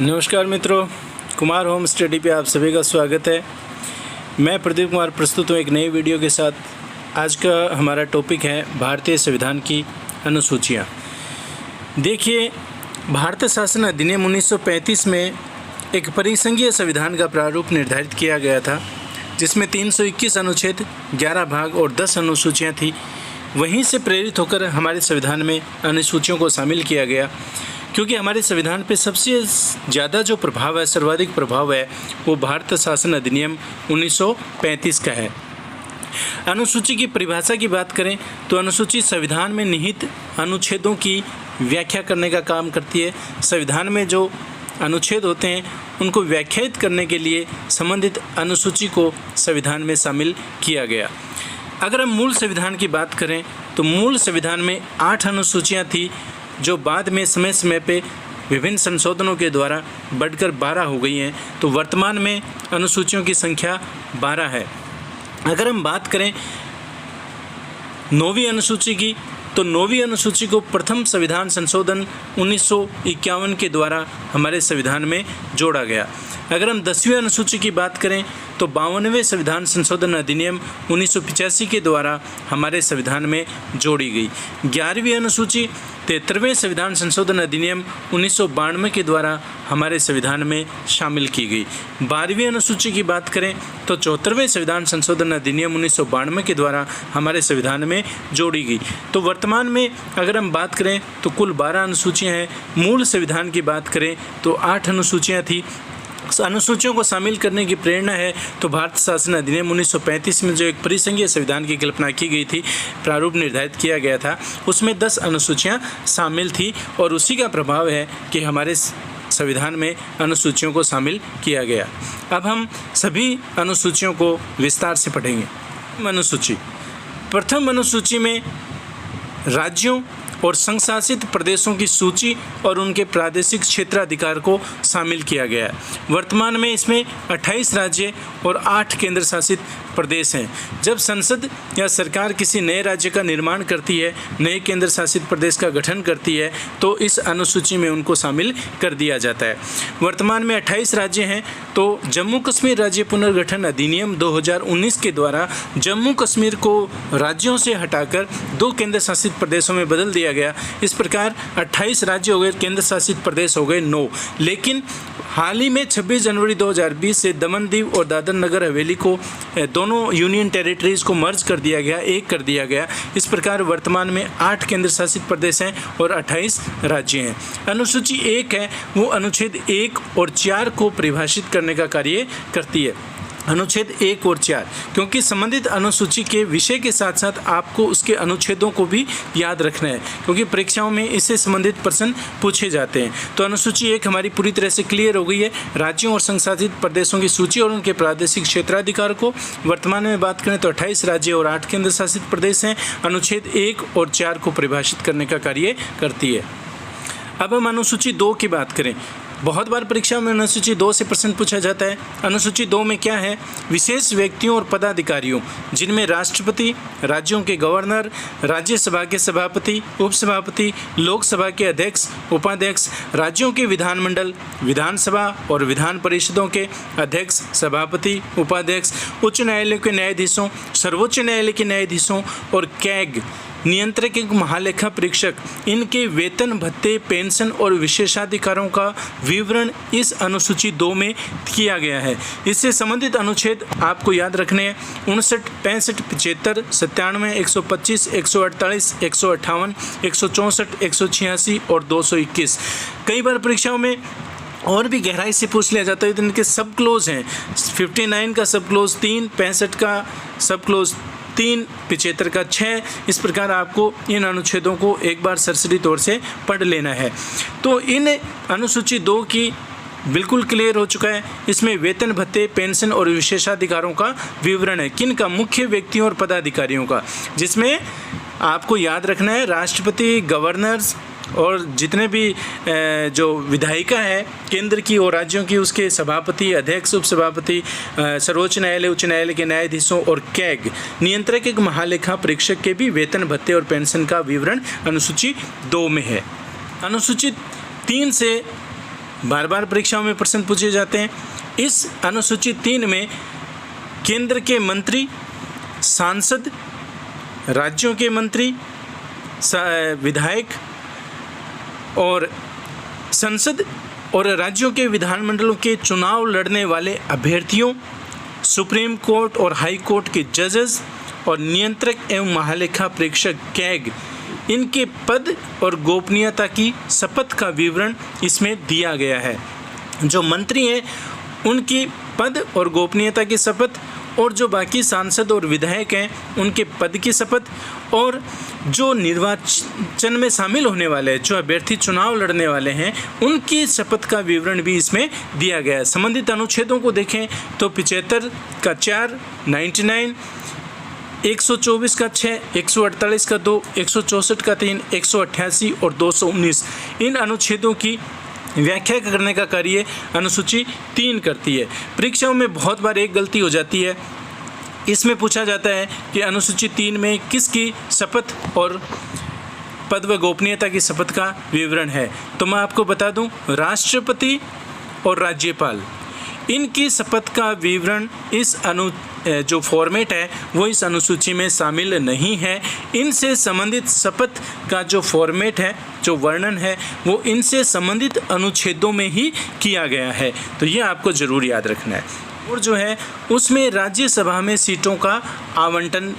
नमस्कार मित्रों, Kumar home study पे आप सभी का स्वागत है। मैं प्रदीप कुमार प्रस्तुत हूँ एक नई वीडियो के साथ। आज का हमारा टॉपिक है भारतीय संविधान की अनुसूचियाँ। देखिए, भारतीय शासन अधिनियम 1935 में एक परिसंघीय संविधान का प्रारूप निर्धारित किया गया था, जिसमें 321 अनुच्छेद, 11 भाग और 10 अनुसूचियाँ थी। वहीं से प्रेरित होकर हमारे संविधान में अनुसूचियों को शामिल किया गया, क्योंकि हमारे संविधान पे सबसे ज़्यादा जो प्रभाव है, सर्वाधिक प्रभाव है, वो भारतीय शासन अधिनियम 1935 का है। अनुसूची की परिभाषा की बात करें तो अनुसूची संविधान में निहित अनुच्छेदों की व्याख्या करने का काम करती है। संविधान में जो अनुच्छेद होते हैं उनको व्याख्यायित करने के लिए संबंधित अनुसूची को संविधान में शामिल किया गया। अगर हम मूल संविधान की बात करें तो मूल संविधान में 8 अनुसूचियाँ थी, जो बाद में समय समय पे विभिन्न संशोधनों के द्वारा बढ़कर 12 हो गई हैं। तो वर्तमान में अनुसूचियों की संख्या 12 है। अगर हम बात करें 9वीं अनुसूची की, तो 9वीं अनुसूची को प्रथम संविधान संशोधन 1951 के द्वारा हमारे संविधान में जोड़ा गया। अगर हम 10वीं अनुसूची की बात करें तो 52वें संविधान संशोधन अधिनियम 1985 के द्वारा हमारे संविधान में जोड़ी गई। 11वीं अनुसूची 73वें संविधान संशोधन अधिनियम 1992 के द्वारा हमारे संविधान में शामिल की गई। 12वीं अनुसूची की बात करें तो 74वें संविधान संशोधन अधिनियम 1992 के द्वारा हमारे संविधान में जोड़ी गई। तो वर्तमान में अगर हम बात करें तो कुल 12 अनुसूचियाँ हैं। मूल संविधान की बात करें तो 8 अनुसूचियाँ थी। अनुसूचियों को शामिल करने की प्रेरणा है तो भारतीय शासन अधिनियम 1935 में जो एक परिसंघीय संविधान की कल्पना की गई थी, प्रारूप निर्धारित किया गया था, उसमें 10 अनुसूचियाँ शामिल थी और उसी का प्रभाव है कि हमारे संविधान में अनुसूचियों को शामिल किया गया। अब हम सभी अनुसूचियों को विस्तार से पढ़ेंगे। अनुसूची, प्रथम अनुसूची में राज्यों और संघ शासित प्रदेशों की सूची और उनके प्रादेशिक क्षेत्राधिकार को शामिल किया गया है। वर्तमान में इसमें 28 राज्य और 8 केंद्र शासित प्रदेश हैं। जब संसद या सरकार किसी नए राज्य का निर्माण करती है, नए केंद्र शासित प्रदेश का गठन करती है, तो इस अनुसूची में उनको शामिल कर दिया जाता है। वर्तमान में 28 राज्य हैं। तो जम्मू कश्मीर राज्य पुनर्गठन अधिनियम 2019 के द्वारा जम्मू कश्मीर को राज्यों से हटाकर 2 केंद्र शासित प्रदेशों में बदल दिया गया। इस प्रकार 28 राज्य हो गए, केंद्र शासित प्रदेश हो गए 9। लेकिन हाल ही में 26 जनवरी 2020 से दमन दीव और दादर नगर हवेली को, दोनों यूनियन टेरिटरीज को मर्ज कर दिया गया, एक कर दिया गया। इस प्रकार वर्तमान में 8 केंद्र शासित प्रदेश हैं और 28 राज्य हैं। अनुसूची 1 है, वो अनुच्छेद 1 और 4 को परिभाषित करने का कार्य करती है। अनुच्छेद 1 और 4, क्योंकि संबंधित अनुसूची के विषय के साथ साथ आपको उसके अनुच्छेदों को भी याद रखना है, क्योंकि परीक्षाओं में इससे संबंधित प्रश्न पूछे जाते हैं। तो अनुसूची 1 हमारी पूरी तरह से क्लियर हो गई है। राज्यों और संघ शासित प्रदेशों की सूची और उनके प्रादेशिक क्षेत्राधिकार को, वर्तमान में बात करें तो 28 राज्य और 8 केंद्र शासित प्रदेश हैं। अनुच्छेद 1 और 4 को परिभाषित करने का कार्य करती है। अब हम अनुसूची 2 की बात करें। बहुत बार परीक्षा में अनुसूची 2 से प्रश्न पूछा जाता है। अनुसूची 2 में क्या है? विशेष व्यक्तियों और पदाधिकारियों, जिनमें राष्ट्रपति, राज्यों के गवर्नर, राज्यसभा के सभापति, उपसभापति, लोकसभा के अध्यक्ष, उपाध्यक्ष, राज्यों के विधानमंडल, विधानसभा और विधान परिषदों के अध्यक्ष, सभापति, उपाध्यक्ष, उच्च न्यायालयों के न्यायाधीशों, सर्वोच्च न्यायालय के न्यायाधीशों और कैग नियंत्रक महालेखा परीक्षक, इनके वेतन, भत्ते, पेंशन और विशेषाधिकारों का विवरण इस अनुसूची 2 में किया गया है। इससे संबंधित अनुच्छेद आपको याद रखने हैं: 59, 65, 75, 97, 125, 148, 158, 164, 186 और 221। कई बार परीक्षाओं में और भी गहराई से पूछ लिया जाता है। तो इनके सब क्लोज हैं। 59 का सब क्लोज 3, 65 का सब क्लोज 3, 75 का 6। इस प्रकार आपको इन अनुच्छेदों को एक बार सरसरी तौर से पढ़ लेना है। तो इन अनुसूची 2 की बिल्कुल क्लियर हो चुका है। इसमें वेतन, भत्ते, पेंशन और विशेषाधिकारों का विवरण है। किन का? मुख्य व्यक्तियों और पदाधिकारियों का, जिसमें आपको याद रखना है राष्ट्रपति, गवर्नर्स और जितने भी जो विधायिका है केंद्र की और राज्यों की, उसके सभापति, अध्यक्ष, उपसभापति, सर्वोच्च न्यायालय, उच्च न्यायालय के न्यायाधीशों और कैग नियंत्रक एक महालेखा परीक्षक के भी वेतन, भत्ते और पेंशन का विवरण अनुसूची 2 में है। अनुसूची 3 से बार बार परीक्षाओं में प्रश्न पूछे जाते हैं। इस अनुसूची 3 में केंद्र के मंत्री, सांसद, राज्यों के मंत्री, विधायक और संसद और राज्यों के विधानमंडलों के चुनाव लड़ने वाले अभ्यर्थियों, सुप्रीम कोर्ट और हाई कोर्ट के जजेस और नियंत्रक एवं महालेखा परीक्षक कैग, इनके पद और गोपनीयता की शपथ का विवरण इसमें दिया गया है। जो मंत्री हैं उनकी पद और गोपनीयता की शपथ, और जो बाकी सांसद और विधायक हैं उनके पद की शपथ, और जो निर्वाचन में शामिल होने वाले हैं, जो अभ्यर्थी चुनाव लड़ने वाले हैं, उनकी शपथ का विवरण भी इसमें दिया गया है। संबंधित अनुच्छेदों को देखें तो 75 का 4, 99, 124 का 6, 148 का 2, 164 का 3, 188 और 219, इन अनुच्छेदों की व्याख्या करने का कार्य अनुसूची 3 करती है। परीक्षाओं में बहुत बार एक गलती हो जाती है, इसमें पूछा जाता है कि अनुसूची 3 में किसकी शपथ और पद व गोपनीयता की शपथ का विवरण है। तो मैं आपको बता दूं, राष्ट्रपति और राज्यपाल, इनकी शपथ का विवरण इस जो फॉर्मेट है वो इस अनुसूची में शामिल नहीं है। इनसे संबंधित शपथ का जो फॉर्मेट है, जो वर्णन है, वो इनसे संबंधित अनुच्छेदों में ही किया गया है। तो ये आपको ज़रूर याद रखना है। और जो है उसमें राज्यसभा में सीटों का आवंटन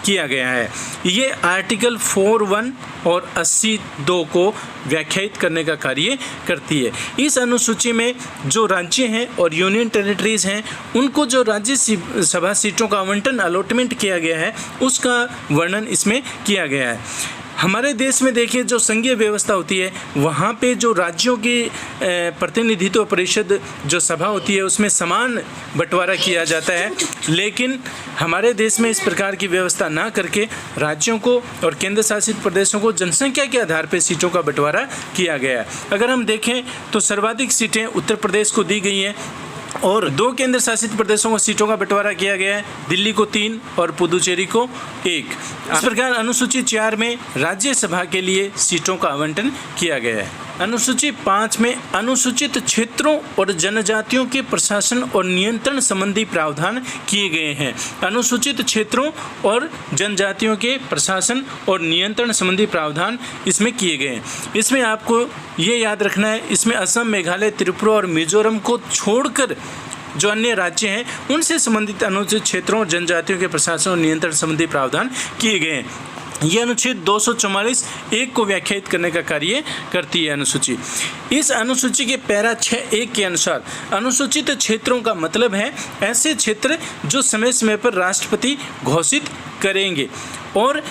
किया गया है। ये आर्टिकल 41 और 82 को व्याख्यायित करने का कार्य करती है। इस अनुसूची में जो राज्य हैं और यूनियन टेरिटरीज़ हैं, उनको जो राज्यसभा सीटों का आवंटन अलॉटमेंट किया गया है, उसका वर्णन इसमें किया गया है। हमारे देश में देखिए, जो संघीय व्यवस्था होती है, वहाँ पे जो राज्यों की प्रतिनिधित्व परिषद जो सभा होती है, उसमें समान बंटवारा किया जाता है। लेकिन हमारे देश में इस प्रकार की व्यवस्था ना करके राज्यों को और केंद्र शासित प्रदेशों को जनसंख्या के आधार पर सीटों का बंटवारा किया गया है। अगर हम देखें तो सर्वाधिक सीटें उत्तर प्रदेश को दी गई हैं और 2 केंद्र शासित प्रदेशों को सीटों का बंटवारा किया गया है, दिल्ली को 3 और पुदुचेरी को 1। इस प्रकार अनुसूची 4 में राज्यसभा के लिए सीटों का आवंटन किया गया है। अनुसूची 5 में अनुसूचित क्षेत्रों और जनजातियों के प्रशासन और नियंत्रण संबंधी प्रावधान किए गए हैं। अनुसूचित क्षेत्रों और जनजातियों के प्रशासन और नियंत्रण संबंधी प्रावधान इसमें किए गए हैं। इसमें आपको ये याद रखना है, इसमें असम, मेघालय, त्रिपुरा और मिजोरम को छोड़कर जो अन्य राज्य हैं उनसे संबंधित अनुसूचित क्षेत्रों और जनजातियों के प्रशासन और नियंत्रण संबंधी प्रावधान किए गए हैं। यह अनुच्छेद 244(1) को व्याख्यायित करने का कार्य करती है अनुसूची। इस अनुसूची के पैरा 6(1) के अनुसार अनुसूचित क्षेत्रों का मतलब है ऐसे क्षेत्र जो समय समय पर राष्ट्रपति घोषित करेंगे, और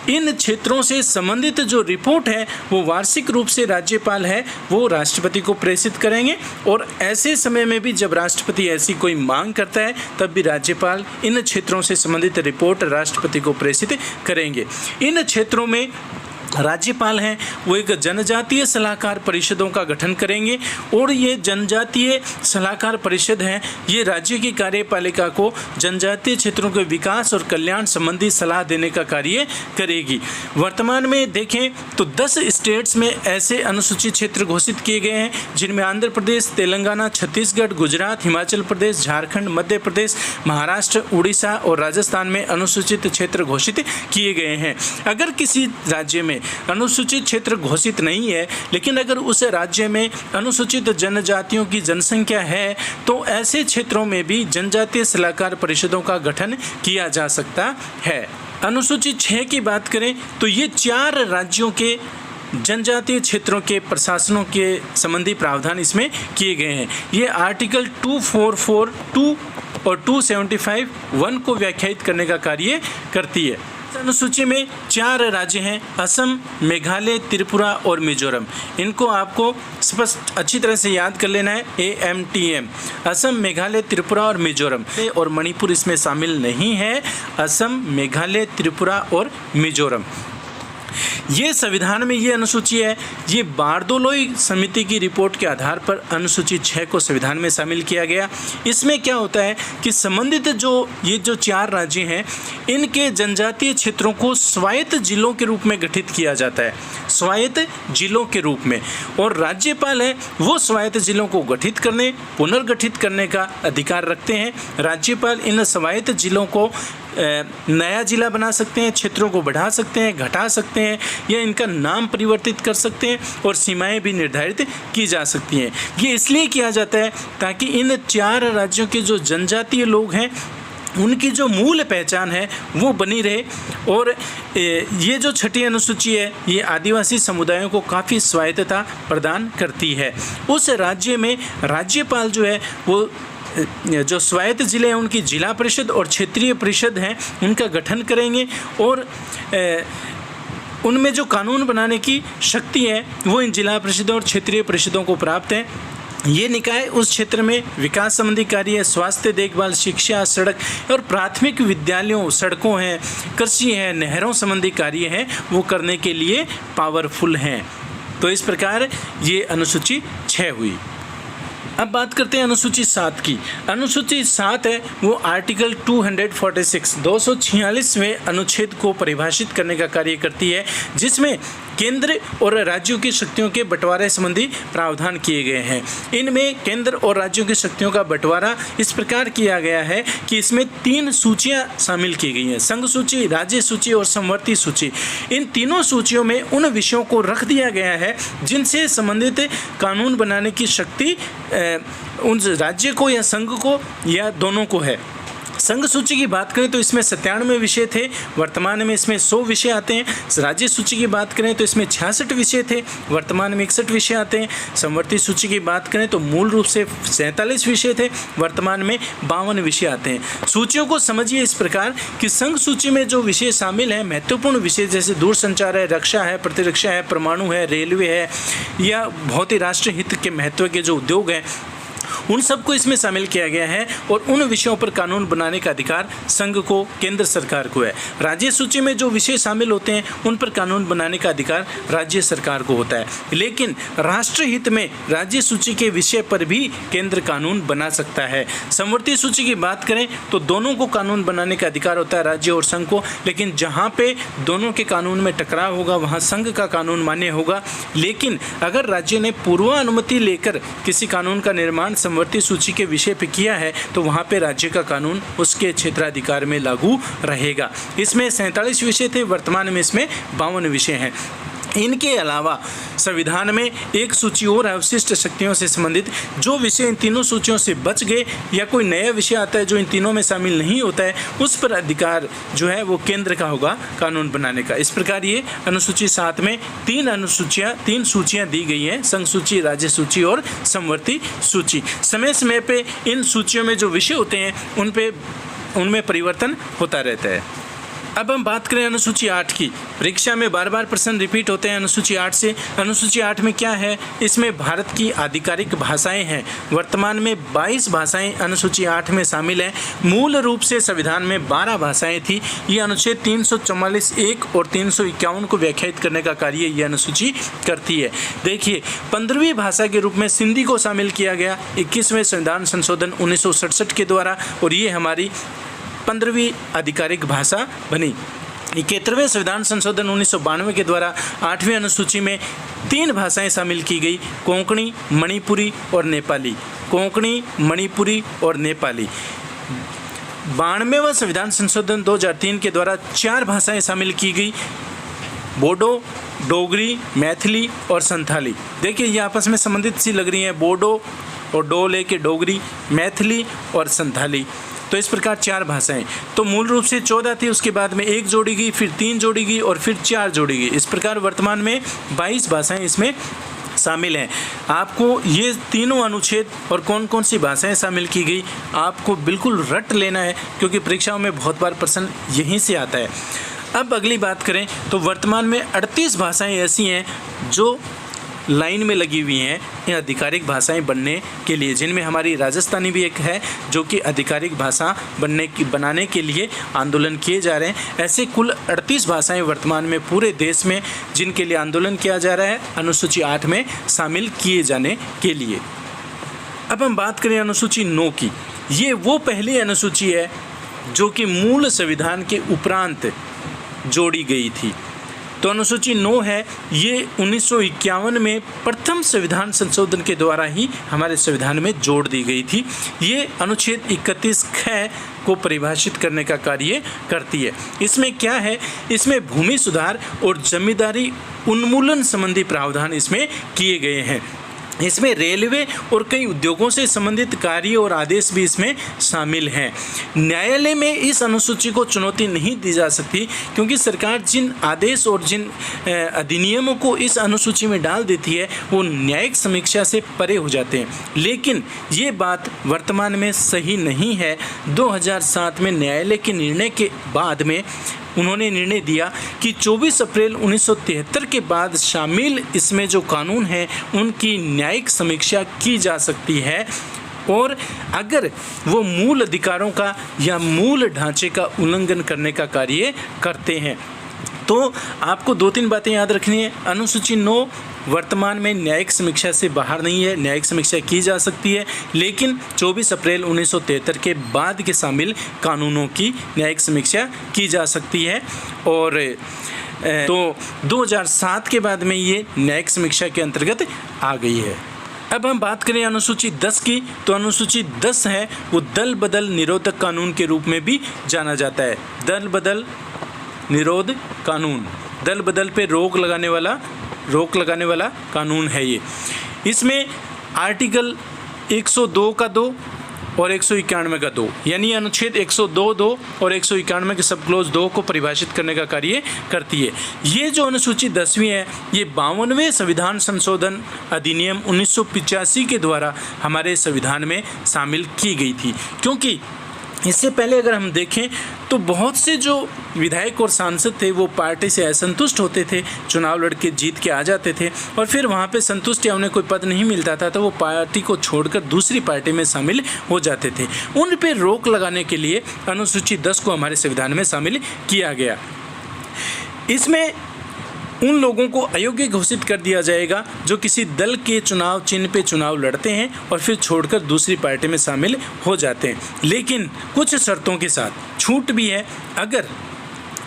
इन क्षेत्रों से संबंधित जो रिपोर्ट है वो वार्षिक रूप से राज्यपाल है वो राष्ट्रपति को प्रेषित करेंगे, और ऐसे समय में भी जब राष्ट्रपति ऐसी कोई मांग करता है तब भी राज्यपाल इन क्षेत्रों से संबंधित रिपोर्ट राष्ट्रपति को प्रेषित करेंगे। इन क्षेत्रों में राज्यपाल हैं वो एक जनजातीय सलाहकार परिषदों का गठन करेंगे, और ये जनजातीय सलाहकार परिषद हैं, ये राज्य की कार्यपालिका को जनजातीय क्षेत्रों के विकास और कल्याण संबंधी सलाह देने का कार्य करेगी। वर्तमान में देखें तो 10 स्टेट्स में ऐसे अनुसूचित क्षेत्र घोषित किए गए हैं, जिनमें आंध्र प्रदेश, तेलंगाना, छत्तीसगढ़, गुजरात, हिमाचल प्रदेश, झारखंड, मध्य प्रदेश, महाराष्ट्र, उड़ीसा और राजस्थान में अनुसूचित क्षेत्र घोषित किए गए हैं। अगर किसी राज्य में अनुसूचित क्षेत्र घोषित नहीं है, लेकिन अगर उस राज्य में अनुसूचित जनजातियों की जनसंख्या है, तो ऐसे क्षेत्रों में भी जनजातीय सलाहकार परिषदों का गठन किया जा सकता है। अनुसूची 6 की बात करें तो ये 4 राज्यों के जनजातीय क्षेत्रों के प्रशासनों के संबंधी प्रावधान इसमें किए गए हैं। ये आर्टिकल 244(2) और 275(1) को व्याख्यायित करने का कार्य करती है। अनुसूची में 4 राज्य हैं, असम, मेघालय, त्रिपुरा और मिजोरम। इनको आपको स्पष्ट अच्छी तरह से याद कर लेना है, AMTM, असम, मेघालय, त्रिपुरा और मिजोरम। और मणिपुर इसमें शामिल नहीं है। असम, मेघालय, त्रिपुरा और मिजोरम। ये संविधान में ये अनुसूची है, ये बारदोलोई समिति की रिपोर्ट के आधार पर अनुसूची 6 को संविधान में शामिल किया गया। इसमें क्या होता है कि संबंधित ये जो 4 राज्य हैं, इनके जनजातीय क्षेत्रों को स्वायत्त जिलों के रूप में गठित किया जाता है। स्वायत्त जिलों के रूप में, और राज्यपाल है वो स्वायत्त जिलों को गठित करने, पुनर्गठित करने का अधिकार रखते हैं। राज्यपाल इन स्वायत्त जिलों को नया जिला बना सकते हैं, क्षेत्रों को बढ़ा सकते हैं, घटा सकते हैं, या इनका नाम परिवर्तित कर सकते हैं, और सीमाएं भी निर्धारित की जा सकती हैं। ये इसलिए किया जाता है ताकि इन 4 राज्यों के जो जनजातीय लोग हैं उनकी जो मूल पहचान है वो बनी रहे। और ये जो छठी अनुसूची है ये आदिवासी समुदायों को काफ़ी स्वायत्तता प्रदान करती है। उस राज्य में राज्यपाल जो है वो जो स्वायत्त जिले हैं उनकी जिला परिषद और क्षेत्रीय परिषद हैं उनका गठन करेंगे, और उनमें जो कानून बनाने की शक्ति है वो इन जिला परिषदों और क्षेत्रीय परिषदों को प्राप्त है। ये निकाय उस क्षेत्र में विकास संबंधी कार्य, स्वास्थ्य देखभाल, शिक्षा, सड़क और प्राथमिक विद्यालयों, सड़कों हैं, कृषि है, नहरों संबंधी कार्य हैं वो करने के लिए पावरफुल हैं। तो इस प्रकार ये अनुसूची 6 हुई। अब बात करते हैं अनुसूची 7 की। अनुसूची 7 है वो आर्टिकल 246वें अनुच्छेद को परिभाषित करने का कार्य करती है, जिसमें केंद्र और राज्यों की शक्तियों के बंटवारे संबंधी प्रावधान किए गए हैं। इनमें केंद्र और राज्यों की शक्तियों का बंटवारा इस प्रकार किया गया है कि इसमें 3 सूचियां शामिल की गई हैं, संघ सूची, राज्य सूची और समवर्ती सूची। इन तीनों सूचियों में उन विषयों को रख दिया गया है जिनसे संबंधित कानून बनाने की शक्ति उन राज्य को या संघ को या दोनों को है। संघ सूची की बात करें तो इसमें 97 विषय थे, वर्तमान में इसमें 100 विषय आते हैं। राज्य सूची की बात करें तो इसमें 66 विषय थे, वर्तमान में 61 विषय आते हैं। समवर्ती सूची की बात करें तो मूल रूप से 47 विषय थे, वर्तमान में 52 विषय आते हैं। सूचियों को समझिए इस प्रकार कि संघ सूची में जो विषय शामिल हैं, महत्वपूर्ण विषय जैसे दूरसंचार है, रक्षा है, प्रतिरक्षा है, परमाणु है, रेलवे है, या बहुत ही राष्ट्रीय हित के महत्व के जो उद्योग हैं उन सबको इसमें शामिल किया गया है, और उन विषयों पर कानून बनाने का अधिकार संघ को, केंद्र सरकार को है। राज्य सूची में जो विषय शामिल होते हैं उन पर कानून बनाने का अधिकार राज्य सरकार को होता है, लेकिन राष्ट्र हित में राज्य सूची के विषय पर भी केंद्र कानून बना सकता है। समवर्ती सूची की बात करें तो दोनों को कानून बनाने का अधिकार होता है, राज्य और संघ को, लेकिन जहाँ पे दोनों के कानून में टकराव होगा वहाँ संघ का कानून मान्य होगा। लेकिन अगर राज्य ने पूर्वानुमति लेकर किसी कानून का निर्माण समवर्ती सूची के विषय पे किया है तो वहाँ पे राज्य का कानून उसके क्षेत्राधिकार में लागू रहेगा। इसमें 47 विषय थे, वर्तमान में इसमें 52 विषय हैं। इनके अलावा संविधान में एक सूची और अवशिष्ट शक्तियों से संबंधित जो विषय इन तीनों सूचियों से बच गए या कोई नया विषय आता है जो इन तीनों में शामिल नहीं होता है, उस पर अधिकार जो है वो केंद्र का होगा कानून बनाने का। इस प्रकार ये अनुसूची 7 में 3 सूचियां दी गई हैं, संघ सूची, राज्य सूची और समवर्ती सूची। समय समय पे इन सूचियों में जो विषय होते हैं उनमें परिवर्तन होता रहता है। अब हम बात करें अनुसूची 8 की। परीक्षा में बार बार प्रश्न रिपीट होते हैं अनुसूची 8 से। अनुसूची 8 में क्या है? इसमें भारत की आधिकारिक भाषाएं हैं। वर्तमान में 22 भाषाएं अनुसूची 8 में शामिल हैं। मूल रूप से संविधान में 12 भाषाएं थी। ये अनुच्छेद 344(1) और 351 को व्याख्यायित करने का कार्य ये अनुसूची करती है। देखिए, 15वीं भाषा के रूप में सिंधी को शामिल किया गया 21वें संविधान संशोधन 1967 के द्वारा, और ये हमारी 15वीं आधिकारिक भाषा बनी। 71वें संविधान संशोधन 1992 के द्वारा 8वीं अनुसूची में 3 भाषाएं शामिल की गई, कोंकणी, मणिपुरी और नेपाली। कोंकणी, मणिपुरी और नेपाली। 92वें संविधान संशोधन 2003 के द्वारा 4 भाषाएं शामिल की गई, बोडो, डोगरी, मैथिली और संथाली। देखिए ये आपस में संबंधित सी लग रही हैं, बोडो और डो लेके डोगरी, मैथिली और संथाली। तो इस प्रकार 4 भाषाएं। तो मूल रूप से 14 थी, उसके बाद में 1 जोड़ी गई, फिर 3 जोड़ी गई और फिर 4 जोड़ी गई। इस प्रकार वर्तमान में 22 भाषाएं इसमें शामिल हैं। आपको ये तीनों अनुच्छेद और कौन कौन सी भाषाएं शामिल की गई आपको बिल्कुल रट लेना है, क्योंकि परीक्षाओं में बहुत बार प्रश्न यहीं से आता है। अब अगली बात करें तो वर्तमान में 38 भाषाएं ऐसी हैं जो लाइन में लगी हुई हैं ये आधिकारिक भाषाएं बनने के लिए, जिनमें हमारी राजस्थानी भी एक है जो कि आधिकारिक भाषा बनाने के लिए आंदोलन किए जा रहे हैं। ऐसे कुल 38 भाषाएं वर्तमान में पूरे देश में जिनके लिए आंदोलन किया जा रहा है अनुसूची 8 में शामिल किए जाने के लिए। अब हम बात करें अनुसूची 9 की। ये वो पहली अनुसूची है जो कि मूल संविधान के उपरांत जोड़ी गई थी। तो अनुसूची 9 है, ये 1951 में प्रथम संविधान संशोधन के द्वारा ही हमारे संविधान में जोड़ दी गई थी। ये अनुच्छेद 31 ख को परिभाषित करने का कार्य करती है। इसमें क्या है, इसमें भूमि सुधार और जमींदारी उन्मूलन संबंधी प्रावधान इसमें किए गए हैं। इसमें रेलवे और कई उद्योगों से संबंधित कार्य और आदेश भी इसमें शामिल हैं। न्यायालय में इस अनुसूची को चुनौती नहीं दी जा सकती, क्योंकि सरकार जिन आदेश और जिन अधिनियमों को इस अनुसूची में डाल देती है वो न्यायिक समीक्षा से परे हो जाते हैं। लेकिन ये बात वर्तमान में सही नहीं है। 2007 में न्यायालय के निर्णय के बाद में उन्होंने निर्णय दिया कि 24 अप्रैल 1973 के बाद शामिल इसमें जो कानून हैं उनकी न्यायिक समीक्षा की जा सकती है, और अगर वो मूल अधिकारों का या मूल ढांचे का उल्लंघन करने का कार्य करते हैं। तो आपको 2-3 बातें याद रखनी है। अनुसूची 9 वर्तमान में न्यायिक समीक्षा से बाहर नहीं है, न्यायिक समीक्षा की जा सकती है, लेकिन 24 अप्रैल 1973 के बाद के शामिल कानूनों की न्यायिक समीक्षा की जा सकती है। और तो 2007 के बाद में ये न्यायिक समीक्षा के अंतर्गत आ गई है। अब हम बात करें अनुसूची 10 की, तो अनुसूची 10 है वो दल बदल निरोधक कानून के रूप में भी जाना जाता है। दल बदल निरोध कानून, दल बदल पे रोक लगाने वाला कानून है ये। इसमें आर्टिकल 102 का 2 और 191 का 2, यानी अनुच्छेद 102(2) और 191 के सब क्लोज 2 को परिभाषित करने का कार्य करती है। ये जो अनुसूची 10वीं है, ये 52वें संविधान संशोधन अधिनियम 1985 के द्वारा हमारे संविधान में शामिल की गई थी। क्योंकि इससे पहले अगर हम देखें तो बहुत से जो विधायक और सांसद थे वो पार्टी से असंतुष्ट होते थे, चुनाव लड़के जीत के आ जाते थे, और फिर वहाँ पे संतुष्ट या उन्हें कोई पद नहीं मिलता था तो वो पार्टी को छोड़कर दूसरी पार्टी में शामिल हो जाते थे। उन पे रोक लगाने के लिए अनुसूची 10 को हमारे संविधान में शामिल किया गया। इसमें उन लोगों को अयोग्य घोषित कर दिया जाएगा जो किसी दल के चुनाव चिन्ह पे चुनाव लड़ते हैं और फिर छोड़कर दूसरी पार्टी में शामिल हो जाते हैं, लेकिन कुछ शर्तों के साथ। छूट भी है, अगर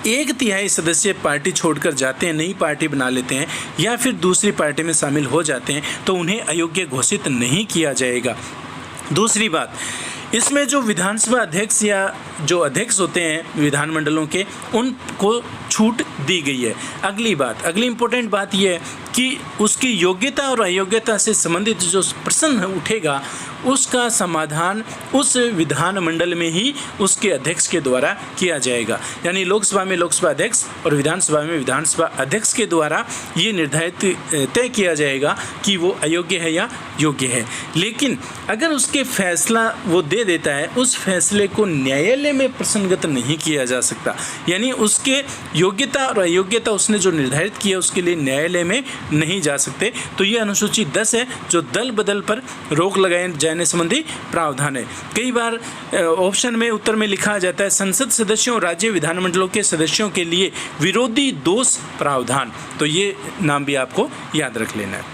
1/3 सदस्य पार्टी छोड़कर जाते हैं, नई पार्टी बना लेते हैं या फिर दूसरी पार्टी में शामिल हो जाते हैं तो उन्हें अयोग्य घोषित नहीं किया जाएगा। दूसरी बात, इसमें जो विधानसभा अध्यक्ष या जो अध्यक्ष होते हैं विधानमंडलों के, उनको छूट दी गई है। अगली इम्पोर्टेंट बात यह है कि उसकी योग्यता और अयोग्यता से संबंधित जो प्रश्न उठेगा उसका समाधान उस विधानमंडल में ही उसके अध्यक्ष के द्वारा किया जाएगा। यानी लोकसभा में लोकसभा अध्यक्ष और विधानसभा में विधानसभा अध्यक्ष के द्वारा ये निर्धारित तय किया जाएगा कि वो अयोग्य है या योग्य है। लेकिन अगर उसके फैसला वो दे देता है, उस फैसले को न्यायालय में प्रसंगत नहीं किया जा सकता। यानी उसके योग्यता और अयोग्यता उसने जो निर्धारित किया उसके लिए न्यायालय में नहीं जा सकते। तो ये अनुसूची 10 है जो दल बदल पर रोक लगाए जाने संबंधी प्रावधान है। कई बार ऑप्शन में उत्तर में लिखा जाता है संसद सदस्यों और राज्य विधानमंडलों के सदस्यों के लिए विरोधी दोष प्रावधान, तो ये नाम भी आपको याद रख लेना है।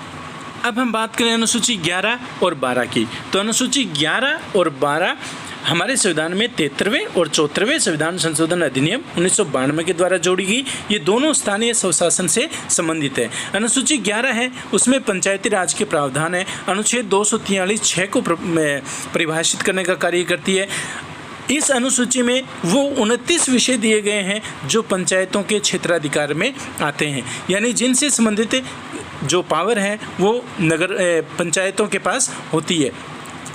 अब हम बात करें अनुसूची 11 और 12 की, तो अनुसूची 11 और 12 हमारे संविधान में 73वें और 74वें संविधान संशोधन अधिनियम 1992 के द्वारा जोड़ी गई। ये दोनों स्थानीय स्वशासन से संबंधित है। अनुसूची 11 है, उसमें पंचायती राज के प्रावधान है। अनुच्छेद 243(6) को परिभाषित करने का कार्य करती है। इस अनुसूची में वो 29 विषय दिए गए हैं जो पंचायतों के क्षेत्राधिकार में आते हैं, यानी जिनसे संबंधित जो पावर है वो नगर पंचायतों के पास होती है।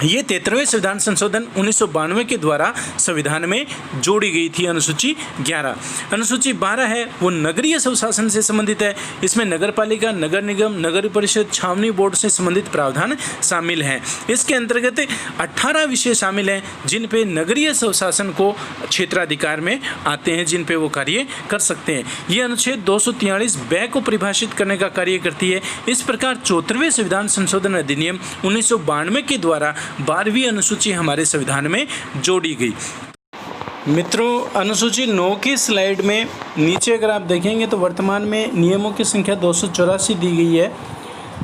ये 73वें संविधान संशोधन 1992 के द्वारा संविधान में जोड़ी गई थी अनुसूची 11। अनुसूची 12 है वो नगरीय स्वशासन से संबंधित है। इसमें नगर पालिका, नगर निगम, नगर परिषद, छावनी बोर्ड से संबंधित प्रावधान शामिल हैं। इसके अंतर्गत 18 विषय शामिल हैं जिन पे नगरीय स्वशासन को क्षेत्राधिकार में आते हैं, जिन पे वो कार्य कर सकते हैं। ये अनुच्छेद 243(ब) को परिभाषित करने का कार्य करती है। इस प्रकार 74वें संविधान संशोधन अधिनियम 1992 के द्वारा 12वीं अनुसूची हमारे संविधान में जोड़ी गई। मित्रों, अनुसूची 9 की स्लाइड में नीचे अगर आप देखेंगे तो वर्तमान में नियमों की संख्या 284 दी गई है,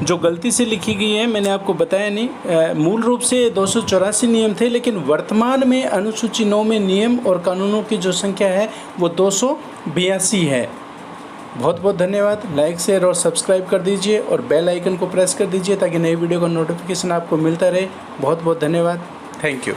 जो गलती से लिखी गई है। मैंने आपको बताया नहीं, मूल रूप से 284 नियम थे, लेकिन वर्तमान में अनुसूची 9 में नियम और कानूनों की जो संख्या है वो 282 है। बहुत बहुत धन्यवाद। लाइक शेयर और सब्सक्राइब कर दीजिए और बेल आइकन को प्रेस कर दीजिए ताकि नई वीडियो का नोटिफिकेशन आपको मिलता रहे। बहुत बहुत धन्यवाद। Thank you.